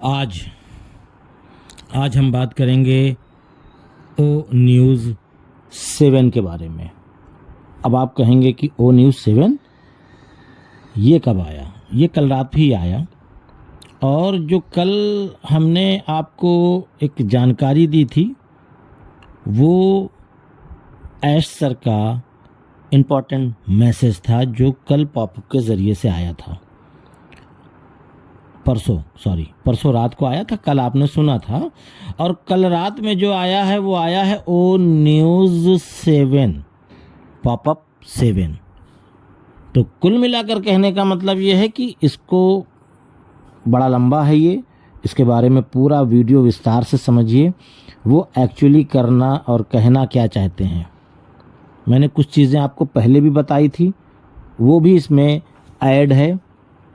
आज आज हम बात करेंगे ओ न्यूज़ 7 के बारे में। अब आप कहेंगे कि ओ न्यूज़ 7 ये कब आया? ये कल रात ही आया। और जो कल हमने आपको एक जानकारी दी थी वो ऐश सर का इम्पोर्टेंट मैसेज था जो कल पॉपअप के ज़रिए से आया था। परसों रात को आया था, कल आपने सुना था। और कल रात में जो आया है वो आया है ओ न्यूज़ 7 पॉपअप 7। तो कुल मिलाकर कहने का मतलब ये है कि इसको बड़ा लंबा है ये, इसके बारे में पूरा वीडियो विस्तार से समझिए वो एक्चुअली करना और कहना क्या चाहते हैं। मैंने कुछ चीज़ें आपको पहले भी बताई थी, वो भी इसमें ऐड है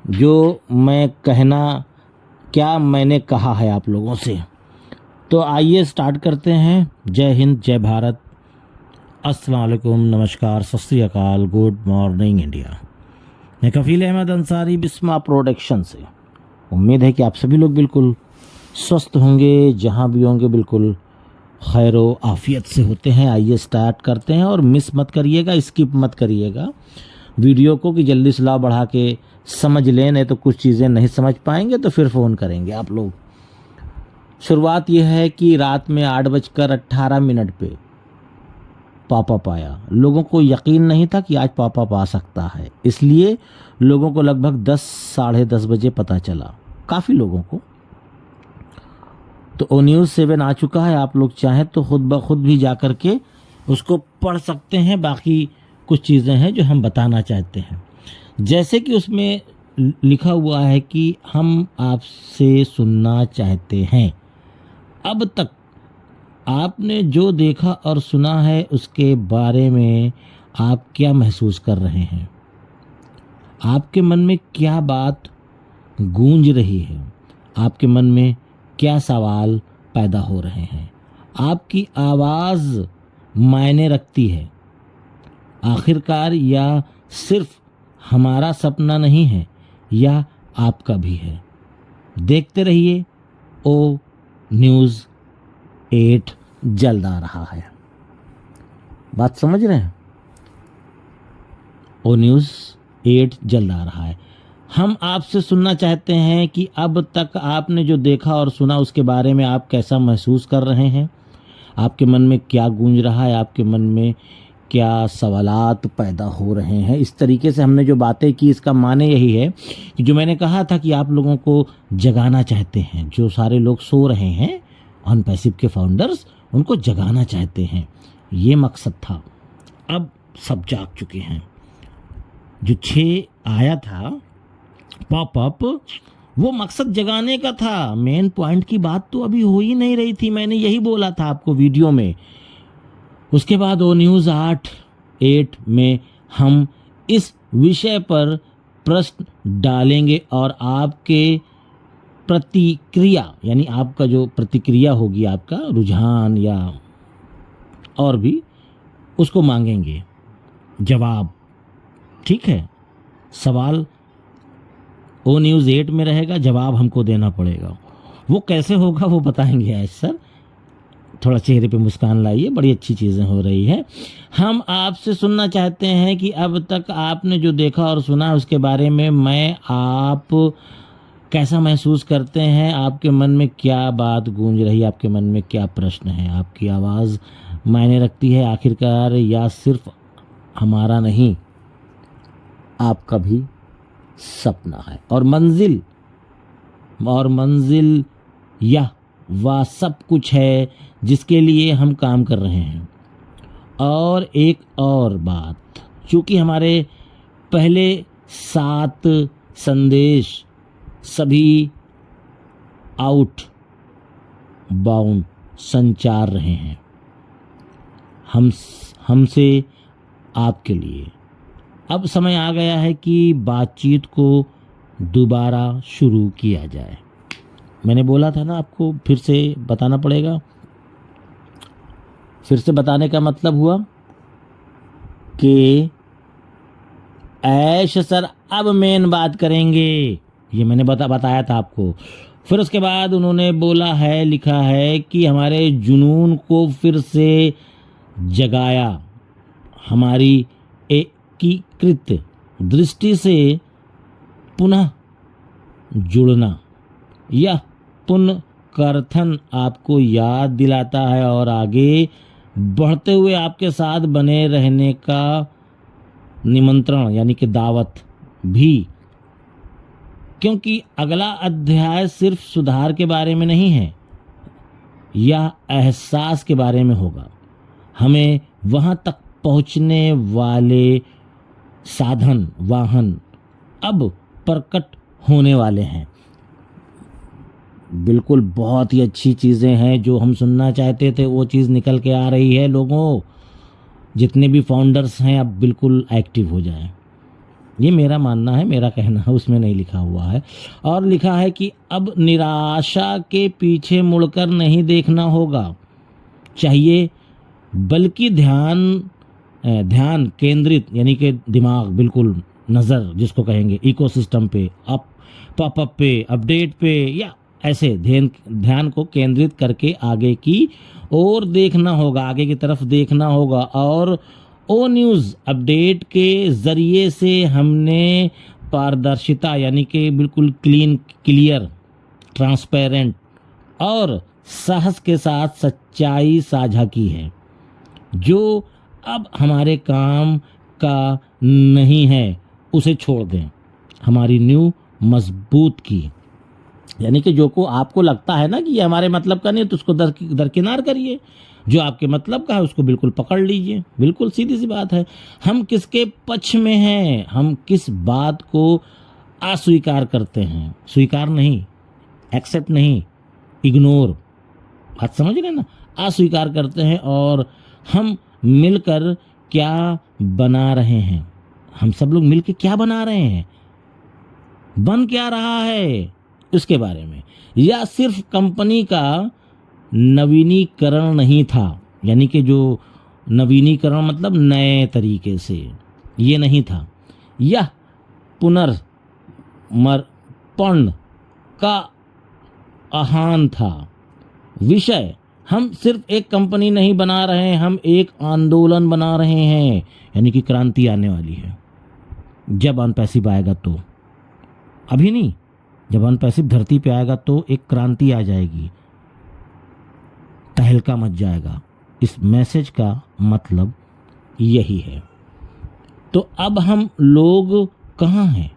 जो मैं कहना क्या मैंने कहा है आप लोगों से। तो आइए स्टार्ट करते हैं। जय हिंद, जय भारत, अस्सलाम वालेकुम, नमस्कार, सत श्री अकाल, गुड मॉर्निंग इंडिया। मैं कफील अहमद अंसारी बिस्मा प्रोडक्शन से। उम्मीद है कि आप सभी लोग बिल्कुल स्वस्थ होंगे, जहाँ भी होंगे बिल्कुल खैर व आफियत से होते हैं। आइए स्टार्ट करते हैं और मिस मत करिएगा, स्किप मत करिएगा वीडियो को कि जल्दी सलाह बढ़ा के समझ लें, नहीं तो कुछ चीज़ें नहीं समझ पाएंगे तो फिर फ़ोन करेंगे आप लोग। शुरुआत यह है कि रात में 8:18 पे पॉपअप आया। लोगों को यकीन नहीं था कि आज पॉपअप आ सकता है, इसलिए लोगों को लगभग 10 साढ़े 10 बजे पता चला, काफ़ी लोगों को। तो ओ न्यूज़ 7 आ चुका है। आप लोग चाहें तो खुद ब खुद भी जा कर के उसको पढ़ सकते हैं। बाकी कुछ चीज़ें हैं जो हम बताना चाहते हैं, जैसे कि उसमें लिखा हुआ है कि हम आपसे सुनना चाहते हैं अब तक आपने जो देखा और सुना है उसके बारे में आप क्या महसूस कर रहे हैं, आपके मन में क्या बात गूंज रही है, आपके मन में क्या सवाल पैदा हो रहे हैं, आपकी आवाज़ मायने रखती है आखिरकार, या सिर्फ हमारा सपना नहीं है या आपका भी है। देखते रहिए, ओ न्यूज़ 8 जल्द आ रहा है। बात समझ रहे हैं? ओ न्यूज़ 8 जल्द आ रहा है। हम आपसे सुनना चाहते हैं कि अब तक आपने जो देखा और सुना उसके बारे में आप कैसा महसूस कर रहे हैं, आपके मन में क्या गूंज रहा है, आपके मन में क्या सवालात पैदा हो रहे हैं। इस तरीके से हमने जो बातें की, इसका माने यही है कि जो मैंने कहा था कि आप लोगों को जगाना चाहते हैं, जो सारे लोग सो रहे हैं अनपैसिव के फाउंडर्स, उनको जगाना चाहते हैं, ये मकसद था। अब सब जाग चुके हैं। जो 6 आया था पॉपअप, वो मकसद जगाने का था। मेन पॉइंट की बात तो अभी हो ही नहीं रही थी, मैंने यही बोला था आपको वीडियो में। उसके बाद ओ न्यूज़ 8 में हम इस विषय पर प्रश्न डालेंगे और आपके प्रतिक्रिया, यानी आपका जो प्रतिक्रिया होगी, आपका रुझान या और भी, उसको मांगेंगे जवाब। ठीक है? सवाल ओ न्यूज़ 8 में रहेगा, जवाब हमको देना पड़ेगा। वो कैसे होगा वो बताएंगे आज सर। थोड़ा चेहरे पे मुस्कान लाइए, बड़ी अच्छी चीज़ें हो रही हैं। हम आपसे सुनना चाहते हैं कि अब तक आपने जो देखा और सुना उसके बारे में आप कैसा महसूस करते हैं, आपके मन में क्या बात गूंज रही है, आपके मन में क्या प्रश्न है, आपकी आवाज़ मायने रखती है आखिरकार, या सिर्फ हमारा नहीं आपका भी सपना है। और मंजिल यह वह सब कुछ है जिसके लिए हम काम कर रहे हैं। और एक और बात, चूँकि हमारे पहले 7 संदेश सभी आउट बाउंड संचार रहे हैं हमसे आपके लिए। अब समय आ गया है कि बातचीत को दोबारा शुरू किया जाए। मैंने बोला था ना आपको, फिर से बताना पड़ेगा। फिर से बताने का मतलब हुआ कि ऐश सर अब मेन बात करेंगे। ये मैंने बताया था आपको। फिर उसके बाद उन्होंने बोला है, लिखा है कि हमारे जुनून को फिर से जगाया, हमारी एकीकृत दृष्टि से पुनः जुड़ना। यह पुनर्कथन आपको याद दिलाता है और आगे बढ़ते हुए आपके साथ बने रहने का निमंत्रण यानी कि दावत भी, क्योंकि अगला अध्याय सिर्फ सुधार के बारे में नहीं है, यह एहसास के बारे में होगा। हमें वहां तक पहुंचने वाले साधन वाहन अब प्रकट होने वाले हैं। बिल्कुल बहुत ही अच्छी चीज़ें हैं जो हम सुनना चाहते थे, वो चीज़ निकल के आ रही है। लोगों, जितने भी फाउंडर्स हैं अब बिल्कुल एक्टिव हो जाएं। ये मेरा मानना है, मेरा कहना है, उसमें नहीं लिखा हुआ है। और लिखा है कि अब निराशा के पीछे मुड़कर नहीं देखना होगा चाहिए, बल्कि ध्यान केंद्रित यानी कि दिमाग, बिल्कुल नज़र जिसको कहेंगे, इकोसिस्टम पे, पॉपअप पे, अपडेट पे, या ऐसे ध्यान को केंद्रित करके आगे की ओर देखना होगा, आगे की तरफ देखना होगा। और ओ न्यूज़ अपडेट के ज़रिए से हमने पारदर्शिता यानी कि बिल्कुल क्लीन, क्लियर, ट्रांसपेरेंट और साहस के साथ सच्चाई साझा की है, जो अब हमारे काम का नहीं है, उसे छोड़ दें। हमारी न्यू मजबूत की, यानी कि जो को आपको लगता है ना कि ये हमारे मतलब का नहीं है, तो उसको दरकिनार करिए। जो आपके मतलब का है उसको बिल्कुल पकड़ लीजिए। बिल्कुल सीधी सी बात है। हम किसके पक्ष में हैं, हम किस बात को अस्वीकार करते हैं, स्वीकार नहीं, एक्सेप्ट नहीं, इग्नोर, बात समझ रहे ना, अस्वीकार करते हैं। और हम मिलकर क्या बना रहे हैं, हम सब लोग मिलकर क्या बना रहे हैं, बन क्या रहा है, उसके बारे में। या सिर्फ कंपनी का नवीनीकरण नहीं था, यानी कि जो नवीनीकरण मतलब नए तरीके से, ये नहीं था। यह पुनर्मर्पण का आह्वान था। विषय, हम सिर्फ एक कंपनी नहीं बना रहे हैं, हम एक आंदोलन बना रहे हैं, यानी कि क्रांति आने वाली है। जब अनपैसिव आएगा तो, अभी नहीं, जब अनपैसिव धरती पे आएगा तो एक क्रांति आ जाएगी, तहलका मच जाएगा। इस मैसेज का मतलब यही है। तो अब हम लोग कहाँ हैं?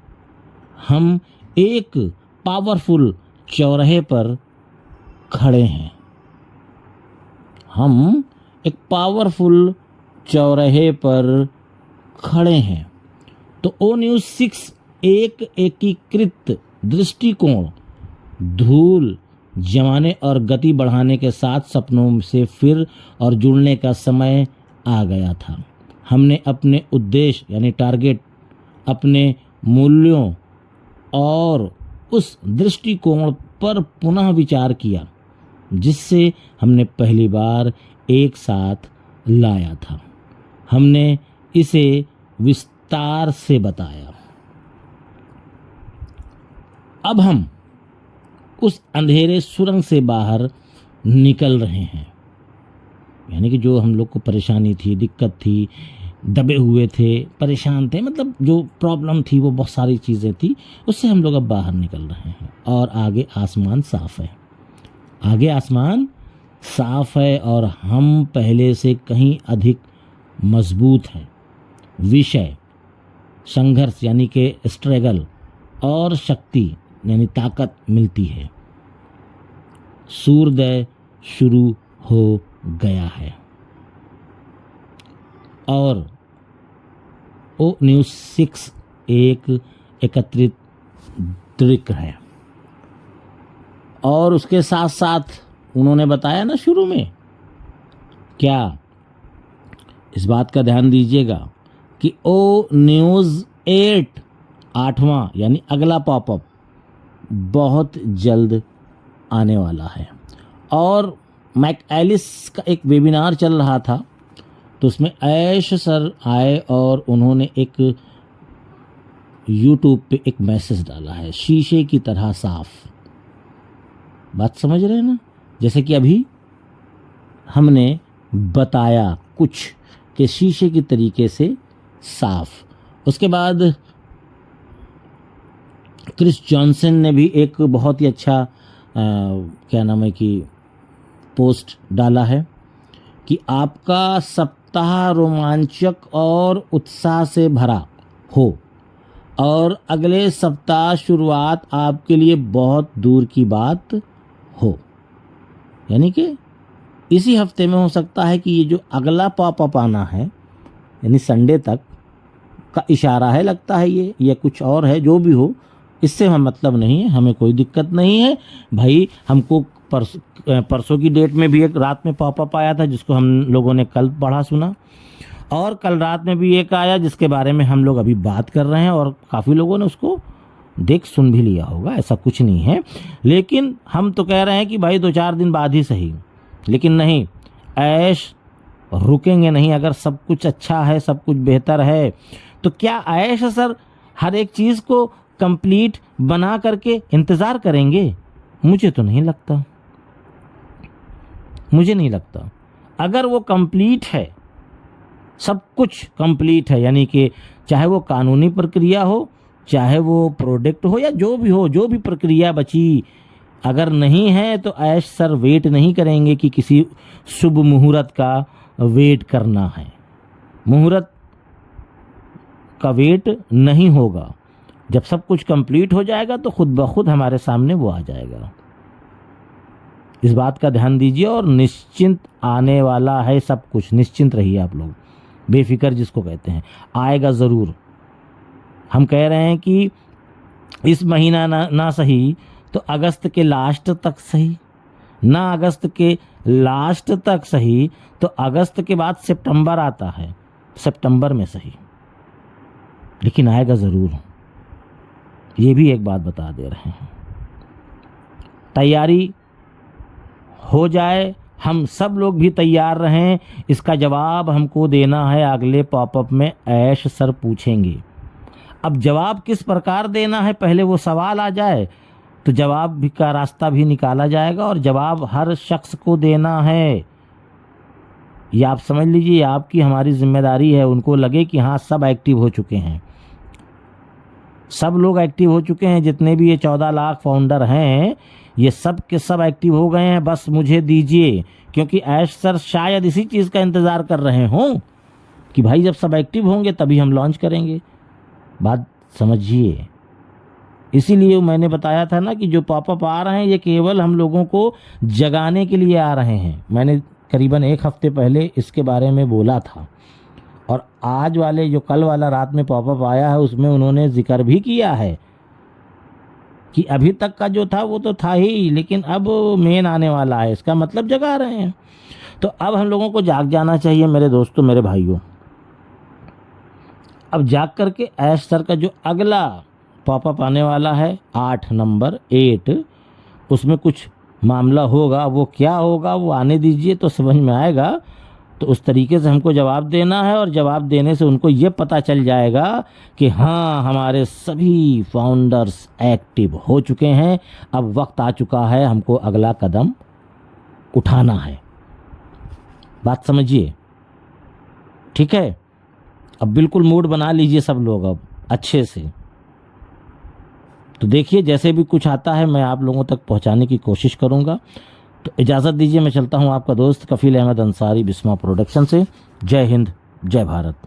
हम एक पावरफुल चौराहे पर खड़े हैं। हम एक पावरफुल चौराहे पर खड़े हैं। तो ओ न्यूज़ 6 एक एकीकृत दृष्टिकोण, धूल जमाने और गति बढ़ाने के साथ सपनों से फिर और जुड़ने का समय आ गया था। हमने अपने उद्देश्य यानी टारगेट, अपने मूल्यों और उस दृष्टिकोण पर पुनः विचार किया जिससे हमने पहली बार एक साथ लाया था। हमने इसे विस्तार से बताया। अब हम उस अंधेरे सुरंग से बाहर निकल रहे हैं, यानी कि जो हम लोग को परेशानी थी, दिक्कत थी, दबे हुए थे, परेशान थे, मतलब जो प्रॉब्लम थी वो बहुत सारी चीज़ें थी, उससे हम लोग अब बाहर निकल रहे हैं। और आगे आसमान साफ है, आगे आसमान साफ है और हम पहले से कहीं अधिक मजबूत हैं। विषय, संघर्ष यानी कि स्ट्रगल और शक्ति यानी ताकत मिलती है। सूर्योदय शुरू हो गया है। और ओ न्यूज़ 6 एक एकत्रित दृक है। और उसके साथ साथ उन्होंने बताया ना शुरू में, क्या, इस बात का ध्यान दीजिएगा कि ओ न्यूज़ 8 8वां यानी अगला पॉपअप बहुत जल्द आने वाला है। और मैक एलिस का एक वेबिनार चल रहा था, तो उसमें ऐश सर आए और उन्होंने एक यूट्यूब पे एक मैसेज डाला है, शीशे की तरह साफ। बात समझ रहे हैं ना? जैसे कि अभी हमने बताया कुछ कि शीशे की तरीके से साफ। उसके बाद क्रिस जॉनसन ने भी एक बहुत ही अच्छा क्या नाम है कि पोस्ट डाला है कि आपका सप्ताह रोमांचक और उत्साह से भरा हो और अगले सप्ताह शुरुआत आपके लिए बहुत दूर की बात हो। यानी कि इसी हफ्ते में हो सकता है कि ये जो अगला पॉपअप आना है यानी संडे तक का इशारा है, लगता है ये कुछ और है। जो भी हो, इससे हम मतलब नहीं है, हमें कोई दिक्कत नहीं है भाई। हमको परसों की डेट में भी एक रात में पॉपअप आया था जिसको हम लोगों ने कल पढ़ा सुना, और कल रात में भी एक आया जिसके बारे में हम लोग अभी बात कर रहे हैं और काफ़ी लोगों ने उसको देख सुन भी लिया होगा, ऐसा कुछ नहीं है। लेकिन हम तो कह रहे हैं कि भाई 2-4 दिन बाद ही सही, लेकिन नहीं, ऐश रुकेंगे नहीं। अगर सब कुछ अच्छा है, सब कुछ बेहतर है, तो क्या ऐश सर हर एक चीज़ को कंप्लीट बना करके इंतज़ार करेंगे? मुझे तो नहीं लगता, मुझे नहीं लगता। अगर वो कंप्लीट है, सब कुछ कंप्लीट है, यानी कि चाहे वो कानूनी प्रक्रिया हो, चाहे वो प्रोडक्ट हो, या जो भी हो, जो भी प्रक्रिया बची, अगर नहीं है तो ऐश सर वेट नहीं करेंगे कि किसी शुभ मुहूर्त का वेट करना है। मुहूर्त का वेट नहीं होगा। जब सब कुछ कंप्लीट हो जाएगा तो खुद ब खुद हमारे सामने वो आ जाएगा। इस बात का ध्यान दीजिए, और निश्चिंत आने वाला है सब कुछ। निश्चिंत रहिए आप लोग, बेफिक्र जिसको कहते हैं, आएगा ज़रूर। हम कह रहे हैं कि इस महीना ना सही तो अगस्त के लास्ट तक सही, ना अगस्त के लास्ट तक सही तो अगस्त के बाद सितंबर आता है, सितंबर में सही, लेकिन आएगा ज़रूर। ये भी एक बात बता दे रहे हैं। तैयारी हो जाए, हम सब लोग भी तैयार रहें। इसका जवाब हमको देना है अगले पॉपअप में, ऐश सर पूछेंगे। अब जवाब किस प्रकार देना है, पहले वो सवाल आ जाए तो जवाब भी का रास्ता भी निकाला जाएगा, और जवाब हर शख्स को देना है। ये आप समझ लीजिए, आपकी हमारी जिम्मेदारी है। उनको लगे कि हाँ सब एक्टिव हो चुके हैं, सब लोग एक्टिव हो चुके हैं, जितने भी ये 14 लाख फाउंडर हैं ये सब के सब एक्टिव हो गए हैं, बस मुझे दीजिए। क्योंकि ऐश सर शायद इसी चीज़ का इंतज़ार कर रहे हों कि भाई जब सब एक्टिव होंगे तभी हम लॉन्च करेंगे। बात समझिए। इसीलिए मैंने बताया था ना कि जो पॉपअप आ रहे हैं ये केवल हम लोगों को जगाने के लिए आ रहे हैं। मैंने करीबन 1 हफ्ते पहले इसके बारे में बोला था, और आज वाले जो कल वाला रात में पॉपअप आया है उसमें उन्होंने जिक्र भी किया है कि अभी तक का जो था वो तो था ही, लेकिन अब मेन आने वाला है। इसका मतलब जगा रहे हैं। तो अब हम लोगों को जाग जाना चाहिए मेरे दोस्तों, मेरे भाइयों। अब जाग करके ऐश सर का जो अगला पॉपअप आने वाला है 8 नंबर 8, उसमें कुछ मामला होगा। वो क्या होगा वो आने दीजिए तो समझ में आएगा। तो उस तरीके से हमको जवाब देना है, और जवाब देने से उनको ये पता चल जाएगा कि हाँ हमारे सभी फाउंडर्स एक्टिव हो चुके हैं, अब वक्त आ चुका है हमको अगला कदम उठाना है। बात समझिए, ठीक है? अब बिल्कुल मूड बना लीजिए सब लोग अब अच्छे से। तो देखिए जैसे भी कुछ आता है मैं आप लोगों तक पहुंचाने की कोशिश करूंगा। तो इजाज़त दीजिए, मैं चलता हूं। आपका दोस्त कफील अहमद अंसारी, बिस्मा प्रोडक्शन से। जय हिंद, जय भारत।